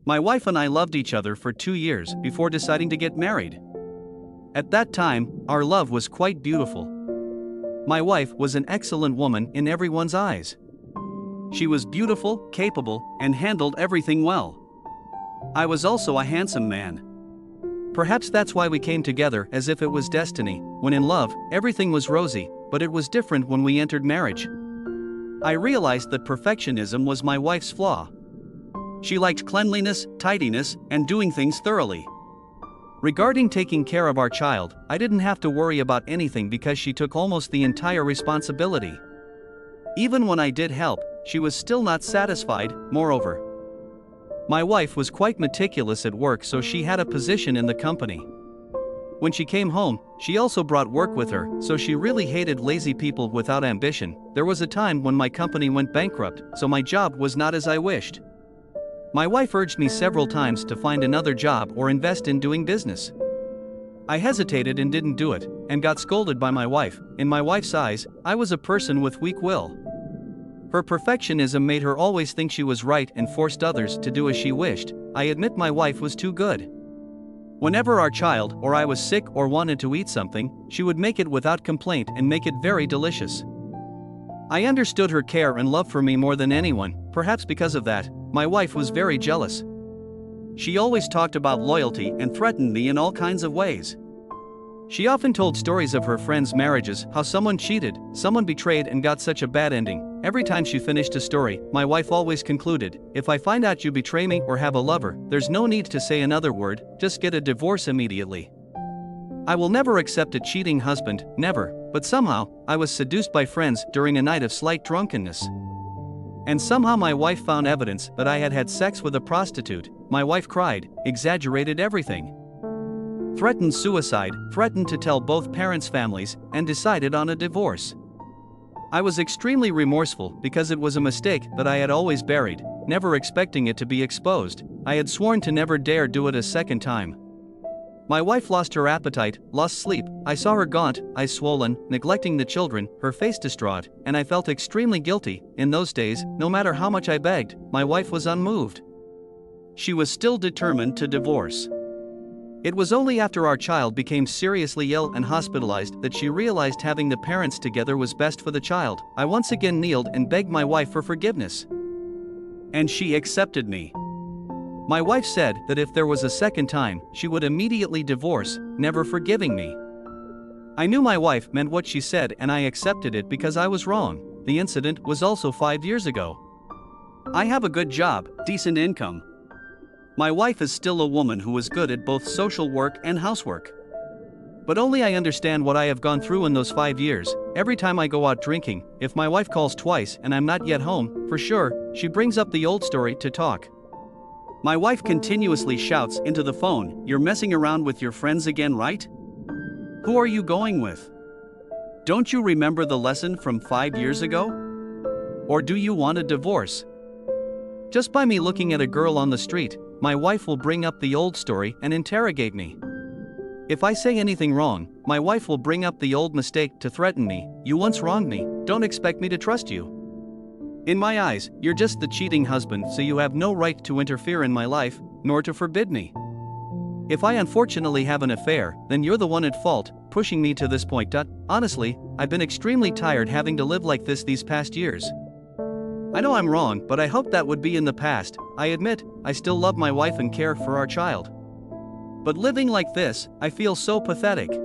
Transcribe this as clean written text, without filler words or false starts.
My wife and I loved each other for 2 years before deciding to get married. At that time, our love was quite beautiful. My wife was an excellent woman in everyone's eyes. She was beautiful, capable, and handled everything well. I was also a handsome man. Perhaps that's why we came together as if it was destiny. When in love, everything was rosy, but it was different when we entered marriage. I realized that perfectionism was my wife's flaw. She liked cleanliness, tidiness, and doing things thoroughly. Regarding taking care of our child, I didn't have to worry about anything because she took almost the entire responsibility. Even when I did help, she was still not satisfied. Moreover, my wife was quite meticulous at work, so she had a position in the company. When she came home, she also brought work with her, so she really hated lazy people without ambition. There was a time when my company went bankrupt, so my job was not as I wished. My wife urged me several times to find another job or invest in doing business. I hesitated and didn't do it, and got scolded by my wife. In my wife's eyes, I was a person with weak will. Her perfectionism made her always think she was right and forced others to do as she wished. I admit my wife was too good. Whenever our child or I was sick or wanted to eat something, she would make it without complaint and make it very delicious. I understood her care and love for me more than anyone. Perhaps because of that, my wife was very jealous. She always talked about loyalty and threatened me in all kinds of ways. She often told stories of her friends' marriages, how someone cheated, someone betrayed and got such a bad ending. Every time she finished a story, my wife always concluded, "If I find out you betray me or have a lover, there's no need to say another word, just get a divorce immediately." I will never accept a cheating husband, never, but somehow, I was seduced by friends during a night of slight drunkenness. And somehow my wife found evidence that I had had sex with a prostitute. My wife cried, exaggerated everything, threatened suicide, threatened to tell both parents' families, and decided on a divorce. I was extremely remorseful because it was a mistake that I had always buried, never expecting it to be exposed. I had sworn to never dare do it a second time. My wife lost her appetite, lost sleep. I saw her gaunt, eyes swollen, neglecting the children, her face distraught, and I felt extremely guilty. In those days, no matter how much I begged, my wife was unmoved. She was still determined to divorce. It was only after our child became seriously ill and hospitalized that she realized having the parents together was best for the child. I once again kneeled and begged my wife for forgiveness. And she accepted me. My wife said that if there was a second time, she would immediately divorce, never forgiving me. I knew my wife meant what she said and I accepted it because I was wrong. The incident was also 5 years ago. I have a good job, decent income. My wife is still a woman who is good at both social work and housework. But only I understand what I have gone through in those 5 years. Every time I go out drinking, if my wife calls twice and I'm not yet home, for sure, she brings up the old story to talk. My wife continuously shouts into the phone, "You're messing around with your friends again, right? Who are you going with? Don't you remember the lesson from 5 years ago? Or do you want a divorce?" Just by me looking at a girl on the street, my wife will bring up the old story and interrogate me. If I say anything wrong, my wife will bring up the old mistake to threaten me. "You once wronged me, don't expect me to trust you. In my eyes, you're just the cheating husband, so you have no right to interfere in my life, nor to forbid me. If I unfortunately have an affair, then you're the one at fault, pushing me to this point." Honestly, I've been extremely tired having to live like this these past years. I know I'm wrong, but I hope that would be in the past. I admit, I still love my wife and care for our child. But living like this, I feel so pathetic.